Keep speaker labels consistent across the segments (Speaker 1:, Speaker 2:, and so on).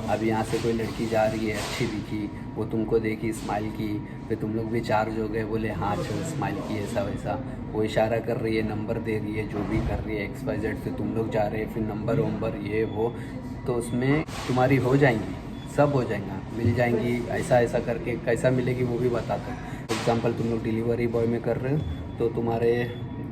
Speaker 1: अब यहाँ से कोई लड़की जा रही है, अच्छी दिखी, वो तुमको देखी, स्माइल की, फिर तुम लोग भी चार्ज हो गए, बोले हाँ चल स्माइल की, ऐसा वैसा, वो इशारा कर रही है, नंबर दे रही है, जो भी कर रही है XYZ, फिर तुम लोग जा रहे हैं, फिर नंबर वंबर ये वो, तो उसमें तुम्हारी हो जाएंगी, सब हो जाएगा, मिल जाएंगी, ऐसा ऐसा करके कैसा मिलेगी वो भी बताता हूँ। एग्जाम्पल तुम लोग डिलीवरी बॉय में कर रहे हो तो तुम्हारे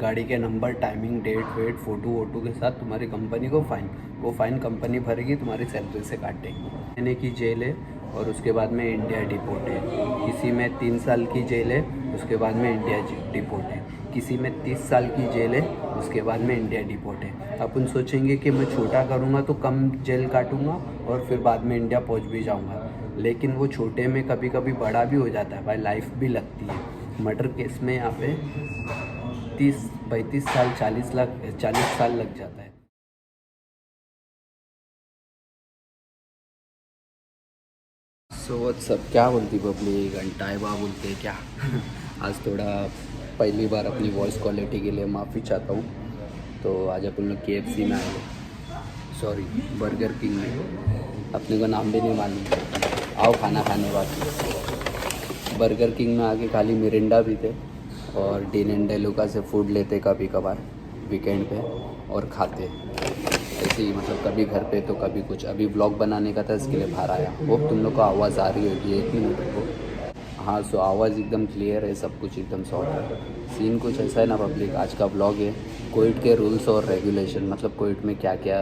Speaker 1: गाड़ी के नंबर, टाइमिंग, डेट वेट, फ़ोटो वोटो के साथ तुम्हारी कंपनी को फ़ाइन, वो फ़ाइन कंपनी भरेगी, तुम्हारी सैलरी से काटेगी। महीने की जेल है और उसके बाद में इंडिया डिपोर्ट है। किसी में 3 साल की जेल है, उसके बाद में इंडिया डिपोर्ट है। किसी में 30 साल की जेल है, उसके बाद में इंडिया डिपोर्ट है। अपन सोचेंगे कि मैं छोटा करूँगा तो कम जेल काटूँगा और फिर बाद में इंडिया पहुँच भी जाऊँगा, लेकिन वो छोटे में कभी कभी बड़ा भी हो जाता है भाई, लाइफ भी लगती है। मर्डर केस में यहाँ पे 30-35 साल, 40 साल लग जाता है। सो सब क्या बोलती पब्लिक, घंटाएबा बोलते हैं क्या? आज थोड़ा पहली बार अपनी वॉइस क्वालिटी के लिए माफ़ी चाहता हूँ। तो आज अपन लोग KFC में आए, सॉरी बर्गर किंग में, अपने को नाम भी नहीं मालूम, आओ खाना खाने बाद। बर्गर किंग में आके खाली मिरिंडा भी थे और डीन एंड डेलुका से फूड लेते कभी कभार वीकेंड पे और खाते ऐसे ही, मतलब कभी घर पे तो कभी कुछ। अभी ब्लॉग बनाने का था, इसके लिए बाहर आया। होप तुम लोग को आवाज़ आ रही होगी, 1 मिनट को। हाँ, सो आवाज़ एकदम क्लियर है, सब कुछ एकदम सॉर्ट है। सीन कुछ ऐसा है ना पब्लिक, आज का ब्लॉग है कोविड के रूल्स और रेगुलेशन, मतलब कोविड में क्या क्या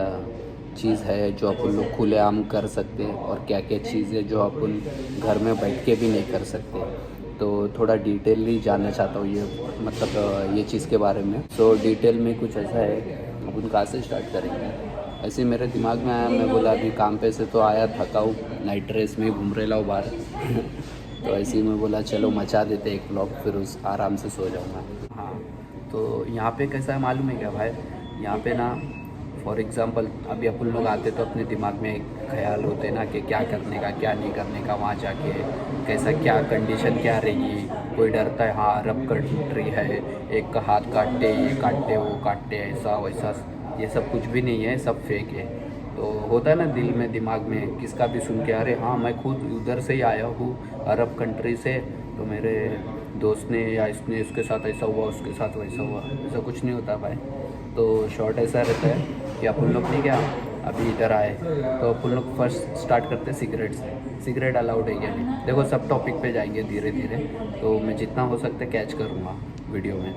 Speaker 1: चीज़ है जो अपन लोग खुलेआम कर सकते हैं और क्या क्या चीज़ है जो अपन घर में बैठ के भी नहीं कर सकते। तो थोड़ा डिटेलली जानना चाहता हूँ ये, मतलब ये चीज़ के बारे में। सो डिटेल में कुछ ऐसा है, अपन कहाँ से स्टार्ट करेंगे? ऐसे मेरे दिमाग में आया, मैं बोला अभी काम पे से तो आया, थका हूँ, नाइट ड्रेस में घूम रहे लाऊँ बाहर। तो ऐसे ही मैं बोला चलो मचा देते एक ब्लॉग, फिर उस आराम से सो जाऊँगा। हाँ, तो यहाँ पे कैसा है मालूम है क्या भाई? यहाँ पे ना फॉर एग्ज़ाम्पल अभी अपन लोग आते तो अपने दिमाग में एक ख्याल होते ना कि क्या करने का, क्या नहीं करने का, वहाँ जाके कैसा, क्या कंडीशन क्या रहेगी। कोई डरता है, हाँ अरब कंट्री है, एक का हाथ काटते, ये काटते, वो काटते, ऐसा वैसा, ये सब कुछ भी नहीं है, सब फेक है। तो होता है ना दिल में, दिमाग में किसका भी सुन के, अरे हाँ मैं खुद उधर से ही आया हूँ, अरब कंट्री से, तो मेरे दोस्त ने या इसने, इसके साथ ऐसा हुआ, उसके साथ वैसा हुआ। ऐसा कुछ नहीं होता भाई। तो शॉर्ट ऐसा रहता है कि अपन लोग नहीं, क्या अभी इधर आए तो अपन लोग फर्स्ट स्टार्ट करते हैं सिगरेट से। सिगरेट अलाउड है क्या नहीं, देखो सब टॉपिक पे जाएंगे धीरे धीरे, तो मैं जितना हो सकता है कैच करूँगा वीडियो में।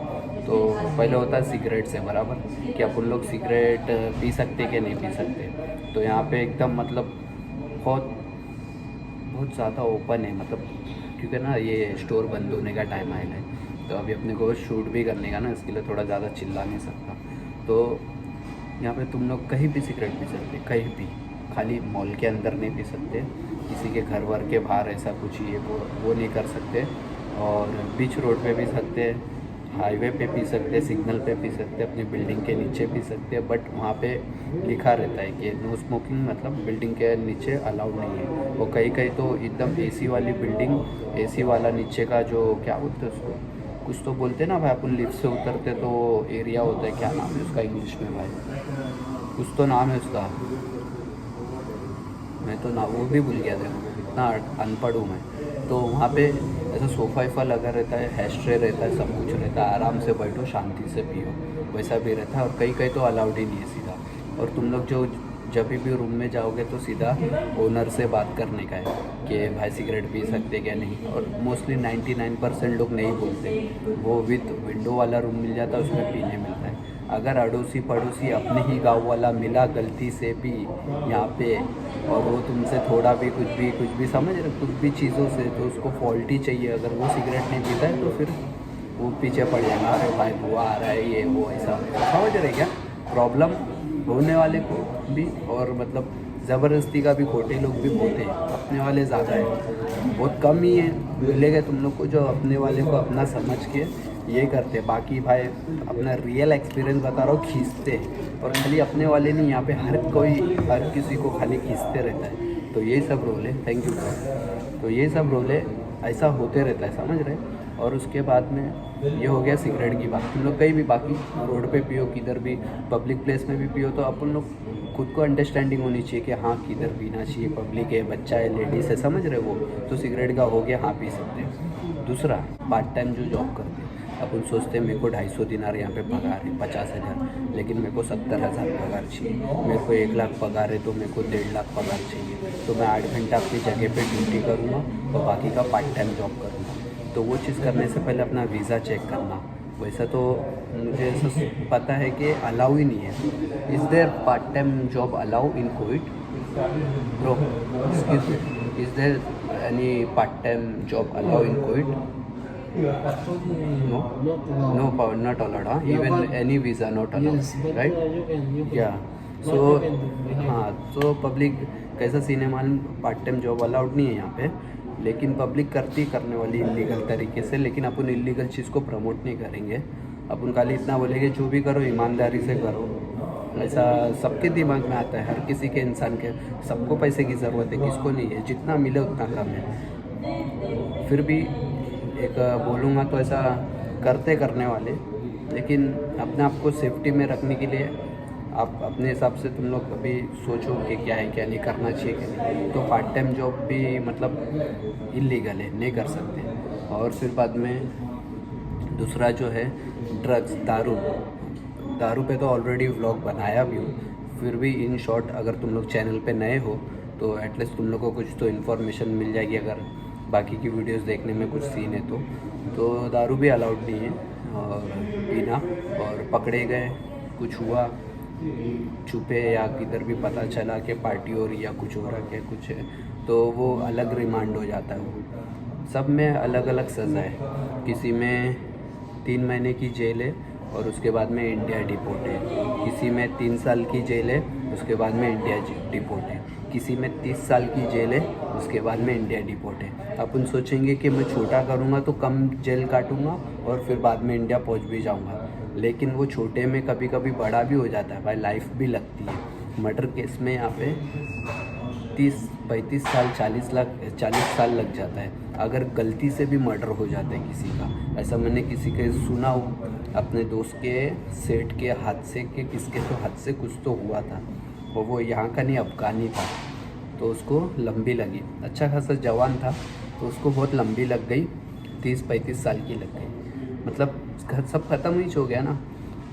Speaker 1: तो पहले होता है सिगरेट से, बराबर, कि अपन लोग सिगरेट पी सकते कि नहीं पी सकते। तो यहाँ पे एकदम मतलब बहुत बहुत ज़्यादा ओपन है, मतलब क्योंकि ना ये स्टोर बंद होने का टाइम आएगा है, तो अभी अपने को शूट भी करने का ना, इसके लिए थोड़ा ज़्यादा चिल्ला नहीं सकता। तो यहाँ पे तुम लोग कहीं भी सिगरेट पी सकते, कहीं भी, खाली मॉल के अंदर नहीं पी सकते, किसी के घर वर के बाहर ऐसा कुछ ये वो नहीं कर सकते, और बीच रोड पे पी सकते हैं, हाईवे पे पी सकते हैं, सिग्नल पे पी सकते हैं, अपनी बिल्डिंग के नीचे पी सकते हैं, बट वहाँ पे लिखा रहता है कि नो स्मोकिंग, मतलब बिल्डिंग के नीचे अलाउड नहीं है। वो कहीं कहीं तो एकदम AC वाली बिल्डिंग, AC वाला नीचे का जो क्या बोलते हैं उसको, कुछ तो बोलते हैं ना भाई, अपन लिफ्ट से उतरते तो एरिया होता है, क्या नाम है उसका इंग्लिश में भाई, कुछ तो नाम है उसका, मैं तो ना वो भी भूल गया था, इतना अनपढ़ हूँ मैं। तो वहाँ पे ऐसा सोफ़ा वोफ़ा लगा रहता है, हैशट्रे रहता है, सब कुछ रहता है, आराम से बैठो, शांति से पियो, वैसा भी रहता है। और कहीं कहीं तो अलाउड ही नहीं है सीधा। और तुम लोग जो जब भी रूम में जाओगे तो सीधा ओनर से बात करने का है कि भाई सिगरेट पी सकते क्या नहीं, और मोस्टली 99% लोग नहीं बोलते, वो विद विंडो वाला रूम मिल जाता है, उसमें पीने मिलता है। अगर अड़ोसी पड़ोसी अपने ही गांव वाला मिला गलती से भी यहाँ पे, और वो तुमसे थोड़ा भी कुछ भी समझ रहे, कुछ भी चीज़ों से, तो उसको फॉल्टी चाहिए। अगर वो सिगरेट नहीं पीता है तो फिर वो पीछे पड़ जाएगा, अरे भाई धुआं आ रहा है, ये वो ऐसा, समझ रहे क्या प्रॉब्लम होने वाले को भी, और मतलब ज़बरदस्ती का भी खोटे लोग भी बहुत हैं, अपने वाले ज़्यादा है, बहुत कम ही है मिलेगा तुम लोग को जो अपने वाले को अपना समझ के ये करते। बाकी भाई अपना रियल एक्सपीरियंस बता रहा हूँ, खींचते हैं, और खाली अपने वाले नहीं, यहाँ पे हर कोई हर किसी को खाली खींचते रहता है। तो ये सब रोल है, थैंक यू सर। तो ये सब रोल है, ऐसा होते रहता है, समझ रहे। और उसके बाद में ये हो गया सिगरेट की बात। तुम लोग कहीं भी बाकी रोड पे पियो, किधर भी पब्लिक प्लेस में भी पियो, तो अपन लोग खुद को अंडरस्टैंडिंग होनी चाहिए कि हाँ किधर पीना चाहिए, पब्लिक है, बच्चा है, लेडीज़ है, समझ रहे वो, तो सिगरेट का हो गया, हाँ पी सकते हैं। दूसरा, पार्ट टाइम जो जॉब करते हैं, अपन सोचते हैं मेरे को 250 दिनार यहाँ पे पगार है, 50,000, लेकिन मेरे को 70,000 पगार चाहिए, मेरे को 1 लाख पगार है तो मेरे को 1.5 लाख पगार चाहिए, तो मैं 8 घंटा अपनी जगह पे ड्यूटी करूँगा और बाकी का पार्ट टाइम जॉब करूँगा। तो वो चीज़ करने से पहले अपना वीज़ा चेक करना। वैसा तो मुझे ऐसा पता है कि अलाउ ही नहीं है। Is there part time job allow in Covid bro? Is there any part time job allow in Covid? No, no, not allowed. Huh? Even any visa not allowed, right? Yeah. So हाँ, तो public कैसा scene है मालूम, part time job allowed नहीं है यहाँ पे, लेकिन पब्लिक करने वाली इलीगल तरीके से। लेकिन अपन इलीगल चीज़ को प्रमोट नहीं करेंगे, अपन खाली इतना बोलेंगे जो भी करो ईमानदारी से करो। ऐसा सबके दिमाग में आता है, हर किसी के इंसान के, सबको पैसे की ज़रूरत है, किसको नहीं है, जितना मिले उतना कम है। फिर भी एक बोलूँगा तो ऐसा करने वाले, लेकिन अपने आप को सेफ्टी में रखने के लिए आप अपने हिसाब से तुम लोग कभी सोचो कि क्या है क्या नहीं, करना चाहिए क्या नहीं। तो पार्ट टाइम जॉब भी मतलब इलीगल है, नहीं कर सकते। और फिर बाद में दूसरा जो है ड्रग्स, दारू पे तो ऑलरेडी व्लॉग बनाया भी हूँ, फिर भी इन शॉर्ट अगर तुम लोग चैनल पे नए हो तो एटलीस्ट तुम लोग को कुछ तो इन्फॉर्मेशन मिल जाएगी, अगर बाकी की वीडियोस देखने में कुछ सीन है तो दारू भी अलाउड नहीं है और पीना। और पकड़े गए, कुछ हुआ छुपे या किधर भी पता चला कि पार्टी हो रही या कुछ हो रहा है कुछ है, तो वो अलग रिमांड हो जाता है। वो सब में अलग अलग सज़ा है, किसी में 3 महीने की जेल है और उसके बाद में इंडिया डिपोर्ट है, किसी में 3 साल की जेल है उसके बाद में इंडिया डिपोर्ट है, किसी में 30 साल की जेल है उसके बाद में इंडिया डिपोर्ट है। अपन सोचेंगे कि मैं छोटा करूँगा तो कम जेल काटूँगा और फिर बाद में इंडिया पहुँच भी जाऊँगा, लेकिन वो छोटे में कभी कभी बड़ा भी हो जाता है भाई, लाइफ भी लगती है। मर्डर केस में यहाँ पे 30-35 साल 40 साल लग जाता है, अगर गलती से भी मर्डर हो जाता है किसी का। ऐसा मैंने किसी के सुना हो, अपने दोस्त के सेठ के हाथ से कि किसके तो हाथ से कुछ तो हुआ था, और वो यहाँ का नहीं अफगानी था, तो उसको लंबी लगी, अच्छा खासा जवान था तो उसको बहुत लंबी लग गई, 30-35 साल की लग गई, मतलब सब ख़त्म ही हो गया ना।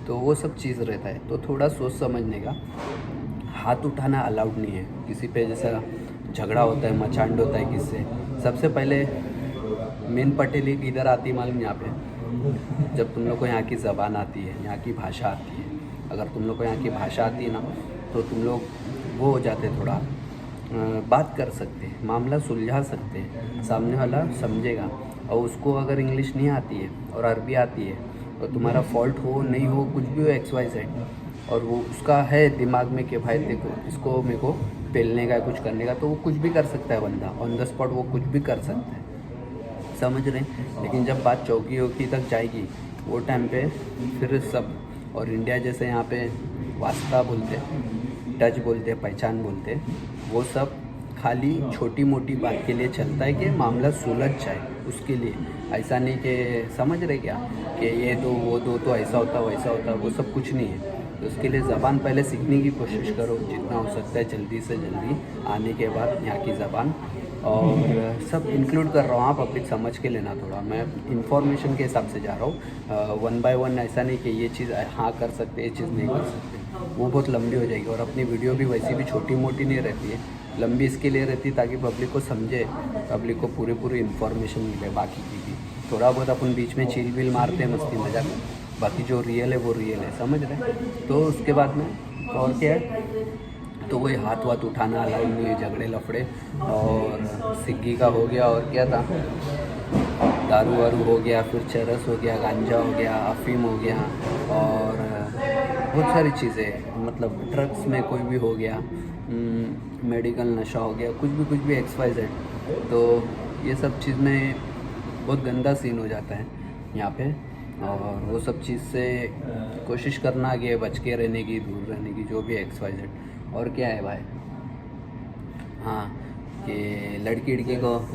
Speaker 1: तो वो सब चीज़ रहता है, तो थोड़ा सोच समझने का। हाथ उठाना अलाउड नहीं है किसी पे, जैसा झगड़ा होता है, मचांड होता है किससे, सबसे पहले मेन पटेली इधर आती है मालूम, यहाँ पे जब तुम लोग को यहाँ की ज़बान आती है, यहाँ की भाषा आती है, अगर तुम लोग को यहाँ की भाषा आती है ना तो तुम लोग वो हो जाते, थोड़ा बात कर सकते हैं, मामला सुलझा सकते हैं, सामने वाला समझेगा। और उसको अगर इंग्लिश नहीं आती है और अरबी आती है और तुम्हारा फॉल्ट हो नहीं हो कुछ भी हो XYZ, और वो उसका है दिमाग में कि भाई देखो इसको मेरे को पेलने का कुछ करने का, तो वो कुछ भी कर सकता है बंदा, ऑन द स्पॉट वो कुछ भी कर सकता है, समझ रहे हैं। लेकिन जब बात चौकी तक जाएगी वो टाइम पे फिर सब, और इंडिया जैसे यहाँ पे वास्ता बोलते, टच बोलते, पहचान बोलते, वो सब खाली छोटी मोटी बात के लिए चलता है कि मामला सुलझ जाए, उसके लिए। ऐसा नहीं कि समझ रहे क्या कि ये दो वो दो तो ऐसा होता वैसा होता, वो सब कुछ नहीं है। तो उसके लिए ज़बान पहले सीखने की कोशिश करो जितना हो सकता है, जल्दी से जल्दी आने के बाद यहाँ की ज़बान। और सब इंक्लूड कर रहा हूँ, आप पब्लिक समझ के लेना, थोड़ा मैं इंफॉर्मेशन के हिसाब से जा रहा हूँ, 1 बाय 1 ऐसा नहीं कि ये चीज़ हाँ कर सकते, ये चीज़ नहीं कर सकते, वो बहुत लंबी हो जाएगी। और अपनी वीडियो भी वैसी भी छोटी मोटी नहीं रहती है, लंबी इसके लिए रहती है ताकि पब्लिक को समझे, पब्लिक को पूरी इन्फॉर्मेशन मिले। बाकी की भी थोड़ा बहुत अपन बीच में चिल विल मारते हैं, मस्ती मजाक, बाकी जो रियल है वो रियल है, समझ रहे। तो उसके बाद में और क्या है, तो वही हाथ वाथ उठाना अलाउड नहीं है, झगड़े लफड़े, और सिग्गी का हो गया, और क्या था, दारू वारू हो गया, फिर चरस हो गया, गांजा हो गया, अफीम हो गया, और बहुत सारी चीज़ें, मतलब ड्रग्स में कोई भी हो गया, मेडिकल नशा हो गया, कुछ भी XYZ। तो ये सब चीज़ में बहुत गंदा सीन हो जाता है यहाँ पे, और वो सब चीज़ से कोशिश करना आगे बच के रहने की, दूर रहने की, जो भी XYZ। और क्या है भाई, हाँ, कि लड़की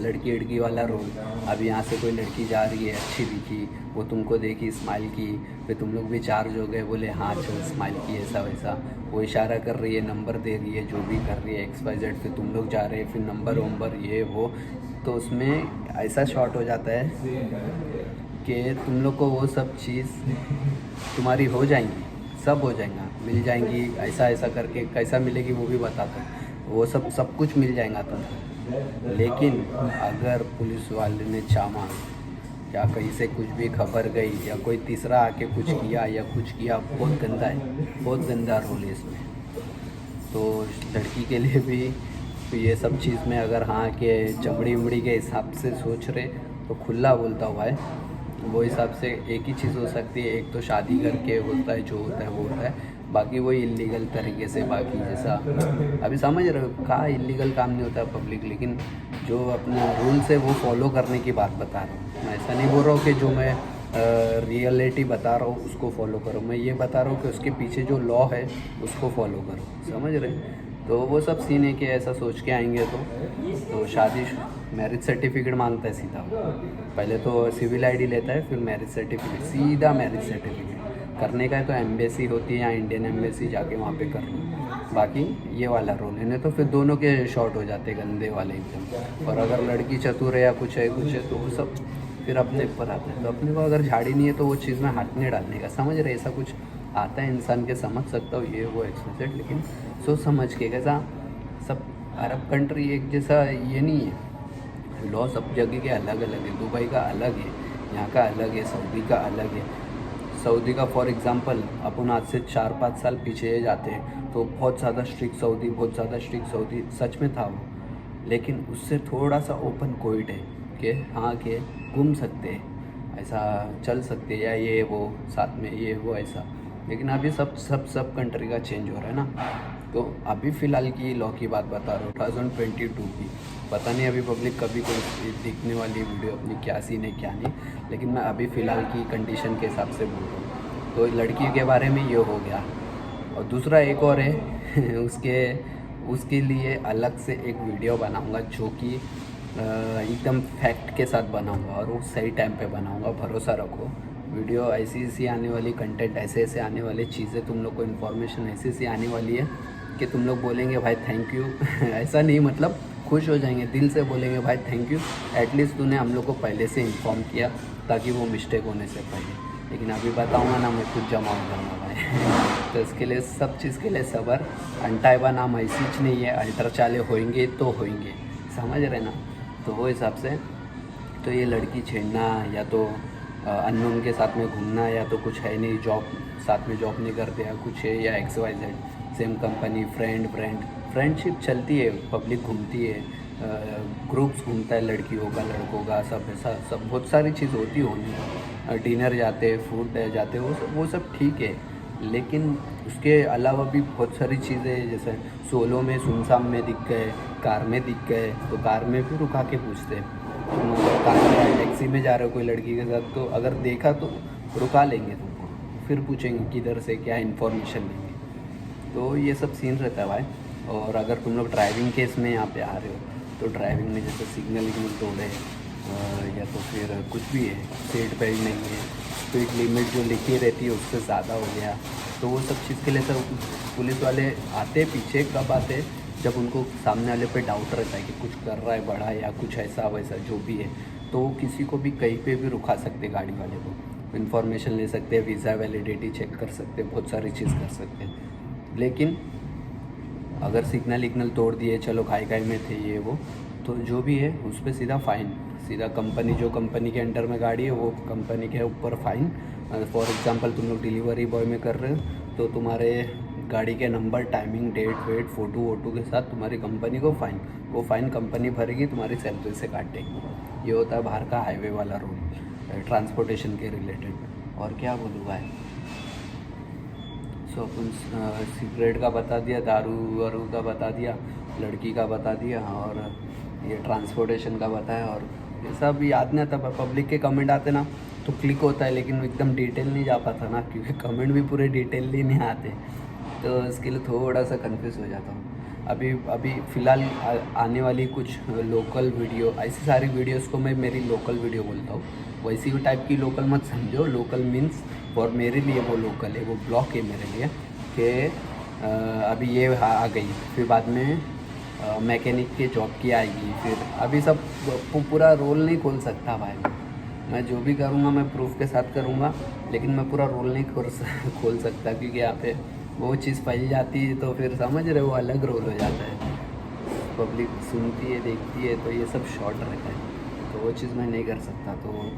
Speaker 1: लड़की वाला रोल। अब यहाँ से कोई लड़की जा रही है, अच्छी दिखी, वो तुमको देखी, स्माइल की, फिर तुम लोग भी चार्ज हो गए, बोले हाँ चल स्माइल की, ऐसा वैसा, वो इशारा कर रही है, नंबर दे रही है, जो भी कर रही है XYZ, फिर तुम लोग जा रहे हैं, फिर नंबर ये वो, तो उसमें ऐसा शॉट हो जाता है कि तुम लोग को वो सब चीज़ तुम्हारी हो जाएंगी, सब हो जाएगा, मिल जाएंगी, ऐसा ऐसा करके कैसा मिलेगी वो भी बता दो, वो सब कुछ मिल जाएगा तुमको। लेकिन अगर पुलिस वाले ने चाहा या कहीं से कुछ भी खबर गई या कोई तीसरा आके कुछ किया या कुछ किया, बहुत गंदा है, बहुत गंदा रोल है इसमें। तो लड़की के लिए भी तो ये सब चीज़ में अगर हाँ के चमड़ी उमड़ी के हिसाब से सोच रहे तो खुला बोलता हुआ है, वो हिसाब से एक ही चीज़ हो सकती है, एक तो शादी करके होता है, जो होता है वो होता है, बाकी वही इलीगल तरीके से, बाकी जैसा अभी समझ रहे हो कहाँ इलीगल काम नहीं होता पब्लिक, लेकिन जो अपना रूल्स है वो फॉलो करने की बात बता रहा हूँ। मैं ऐसा नहीं बोल रहा हूँ कि जो मैं रियलिटी बता रहा हूँ उसको फॉलो करो, मैं ये बता रहा हूँ कि उसके पीछे जो लॉ है उसको फॉलो करो, समझ रहे। तो वो सब सीन है कि ऐसा सोच के आएंगे तो शादी मैरिज सर्टिफिकेट मांगता है सीधा, पहले तो सिविल आईडी लेता है, फिर मैरिज सर्टिफिकेट, सीधा मैरिज सर्टिफिकेट करने का है तो एम्बेसी होती है या इंडियन एम्बेसी जाके वहाँ पे कर लो, बाकी ये वाला रोल है, नहीं तो फिर दोनों के शॉर्ट हो जाते गंदे वाले एकदम। और अगर लड़की चतुर है या कुछ है तो वो सब फिर अपने ऊपर आता है, तो अपने को अगर झाड़ी नहीं है तो वो चीज़ में हाथ नहीं डालने का, समझ रहे, ऐसा कुछ आता है इंसान के, समझ सकता हूँ ये वो एक्सपेक्टेड, लेकिन सोच समझ के, कैसा सब अरब कंट्री एक जैसा ये नहीं है, लॉ सब जगह के अलग अलग है, दुबई का अलग है, यहाँ का अलग है, सऊदी का अलग है। सऊदी का फॉर एग्ज़ाम्पल अपन आज से 4-5 साल पीछे जाते हैं तो बहुत ज़्यादा स्ट्रिक्ट सऊदी, बहुत ज़्यादा स्ट्रिक्ट सऊदी सच में था वो, लेकिन उससे थोड़ा सा ओपन कोविड है कि हाँ के घूम सकते हैं, ऐसा चल सकते हैं, या ये वो साथ में ये वो ऐसा, लेकिन अभी सब कंट्री का चेंज हो रहा है ना। तो अभी फ़िलहाल की लॉ की बात बता रहा हूँ 2022 की, पता नहीं अभी पब्लिक कभी कोई देखने वाली वीडियो अपनी क्या सीन है क्या नहीं, लेकिन मैं अभी फ़िलहाल की कंडीशन के हिसाब से बोल रहा हूँ। तो लड़की के बारे में ये हो गया, और दूसरा एक और है उसके लिए अलग से एक वीडियो बनाऊँगा जो कि एकदम फैक्ट के साथ बनाऊँगा, और वो सही टाइम पे बनाऊँगा, भरोसा रखो। वीडियो ऐसी आने वाली, कंटेंट ऐसे आने वाले, चीज़ें तुम लोग को इन्फॉर्मेशन ऐसी आने वाली है कि तुम लोग बोलेंगे भाई थैंक यू ऐसा नहीं, मतलब खुश हो जाएंगे, दिल से बोलेंगे भाई थैंक यू, एटलीस्ट तूने हम लोग को पहले से इन्फॉर्म किया ताकि वो मिस्टेक होने से पहले। लेकिन अभी बताऊँगा ना, मैं खुद जमा हो जाऊँगा भाई तो इसके लिए सब चीज़ के लिए सबर, अंटाइबा नाम ऐसी चीज़ नहीं है, अल्टर चाले होएंगे तो होएंगे, समझ रहे ना। तो वो हिसाब से तो ये लड़की छेड़ना या तो अननोन के साथ में घूमना, या तो कुछ है नहीं, जॉब साथ में जॉब नहीं करते या कुछ है, या XYZ सेम कंपनी, फ्रेंडशिप चलती है, पब्लिक घूमती है, ग्रुप्स घूमता है लड़कियों का लड़कों का, सब ऐसा सब बहुत सारी चीज़ होती होंगी, डिनर जाते, फूड जाते, वो सब ठीक है, लेकिन उसके अलावा भी बहुत सारी चीज़ें, जैसे सोलो में सुनसान में दिख गए, कार में दिख गए, तो कार में भी रुका के पूछते हैं, तुम अगर कार में टैक्सी में जा रहे हो कोई लड़की के साथ, तो अगर देखा तो रुका लेंगे तुमको, फिर पूछेंगे किधर से, क्या इन्फॉर्मेशन लेंगे। तो ये सब सीन रहता है भाई। और अगर तुम लोग ड्राइविंग केस में यहाँ पे आ रहे हो, तो ड्राइविंग में जैसे सिग्नल तोड़े या तो फिर कुछ भी है, सीट बेल्ट नहीं है, स्पीड लिमिट जो लिखी रहती है उससे ज़्यादा हो गया, तो वो सब चीज़ के लिए सर पुलिस वाले आते पीछे कब आते, जब उनको सामने वाले पे डाउट रहता है कि कुछ कर रहा है बड़ा या कुछ ऐसा वैसा जो भी है, तो वो किसी को भी कहीं पे भी रुका सकते, गाड़ी वाले को इन्फॉर्मेशन ले सकते हैं, वीज़ा वैलिडिटी चेक कर सकते हैं, बहुत सारी चीज़ कर सकते हैं। लेकिन अगर सिग्नल तोड़ दिए, चलो खाई में थे ये वो, तो जो भी है उस पर सीधा फ़ाइन, सीधा कंपनी, जो कंपनी के अंडर में गाड़ी है वो कंपनी के ऊपर फ़ाइन। फॉर एग्जांपल तुम लोग डिलीवरी बॉय में कर रहे हो तो तुम्हारे गाड़ी के नंबर, टाइमिंग, डेट वेट, फ़ोटो वोटो के साथ तुम्हारी कंपनी को फ़ाइन, वो फ़ाइन कंपनी भरेगी, तुम्हारी सैलरी से काटेगी। ये होता है बाहर का हाईवे वाला रूल ट्रांसपोर्टेशन के रिलेटेड। और क्या बोलूँ भाई, सो अपन सिगरेट का बता दिया, दारू वारू का बता दिया, लड़की का बता दिया, और ये ट्रांसपोर्टेशन का बताया, और ये सब याद नहीं आता। पब्लिक के कमेंट आते ना तो क्लिक होता है, लेकिन एकदम डिटेल नहीं जा पाता ना, क्योंकि कमेंट भी पूरे डिटेल नहीं आते, तो इसके लिए थोड़ा सा कंफ्यूज हो जाता हूँ। अभी अभी फ़िलहाल आने वाली कुछ लोकल वीडियो, ऐसी सारी वीडियोस को मैं मेरी लोकल वीडियो बोलता हूँ। वैसी भी टाइप की लोकल मत समझो, लोकल मीन्स और मेरे लिए वो लोकल है, वो ब्लॉक है मेरे लिए कि अभी ये आ गई, फिर बाद में मैकेनिक के जॉब की आएगी, फिर अभी सब पूरा रोल नहीं खोल सकता भाई। मैं जो भी करूँगा मैं प्रूफ के साथ करूँगा, लेकिन मैं पूरा रोल नहीं खोल सकता, क्योंकि यहाँ पे वो चीज़ फैल जाती है तो फिर समझ रहे हो अलग रोल हो जाता है। पब्लिक सुनती है, देखती है, तो ये सब शॉर्ट रहता है, तो वो चीज़ मैं नहीं कर सकता। तो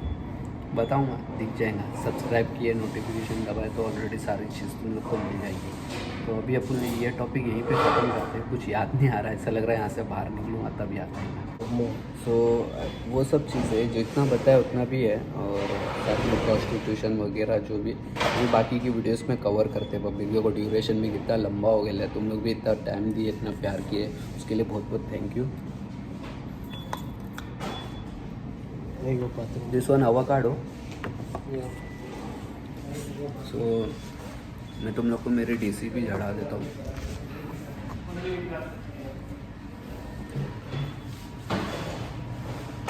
Speaker 1: बताऊँगा, दिख जाएगा। सब्सक्राइब किए, नोटिफिकेशन दबाए तो ऑलरेडी सारी चीज़ तुम लोग को मिल जाएगी। तो अभी अपन ये टॉपिक यहीं पे ख़त्म करते हैं। कुछ याद नहीं आ रहा है, ऐसा लग रहा है यहाँ से बाहर निकलूँगा तब याद आएगा। सो वो सब चीज़ें जितना बताया उतना भी है, और साथ में प्रॉस्टिट्यूशन वगैरह जो भी अभी बाकी की वीडियोस में कवर करते हैं। पब्लिक को ड्यूरेशन भी कितना लंबा हो गया है, तुम लोग भी इतना टाइम दिए, इतना प्यार किए, उसके लिए बहुत बहुत thank you. This one avocado। सो मैं तुम लोग को मेरी डीसी भी चढ़ा देता हूँ।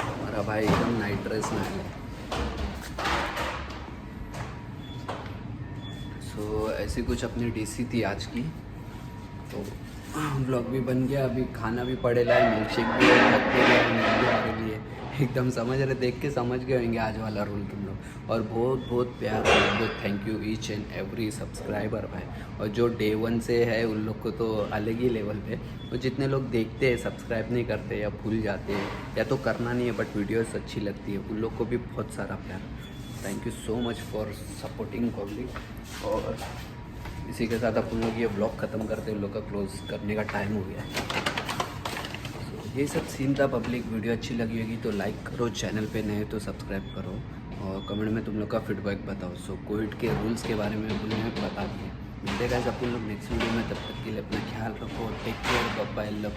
Speaker 1: हमारा भाई एकदम नाइट ड्रेस में है। सो ऐसी कुछ अपनी डीसी थी आज की, तो ब्लॉग भी बन गया, अभी खाना भी पड़ेगा है, मिल्क शेक भी है, थक भी गया, नींद भी आ रही है एकदम। समझ रहे, देख के समझ गए होंगे आज वाला रोल तुम लोग। और बहुत बहुत प्यार, बहुत बहुत thank you each and every subscriber भाई। और जो डे 1 से है उन लोग को तो अलग ही लेवल पे, और जितने लोग देखते हैं सब्सक्राइब नहीं करते या भूल जाते हैं या तो करना नहीं है बट वीडियोस अच्छी लगती है, उन लोग को भी बहुत सारा प्यार। Thank you so much for supporting public. और इसी के साथ अपन लोग ये ब्लॉग ख़त्म करते हैं, उन लोग का क्लोज करने का टाइम हो गया है। ये सब सीन था पब्लिक। वीडियो अच्छी लगी होगी तो लाइक करो, चैनल पे नए तो सब्सक्राइब करो, और कमेंट में तुम लोग का फीडबैक बताओ। सो कोविड के रूल्स के बारे में उन्होंने बता दिए। मिलते हैं गाइस अपन लोग नेक्स्ट वीडियो में, तब तक के लिए अपना ख्याल रखो, take care, bye bye, love.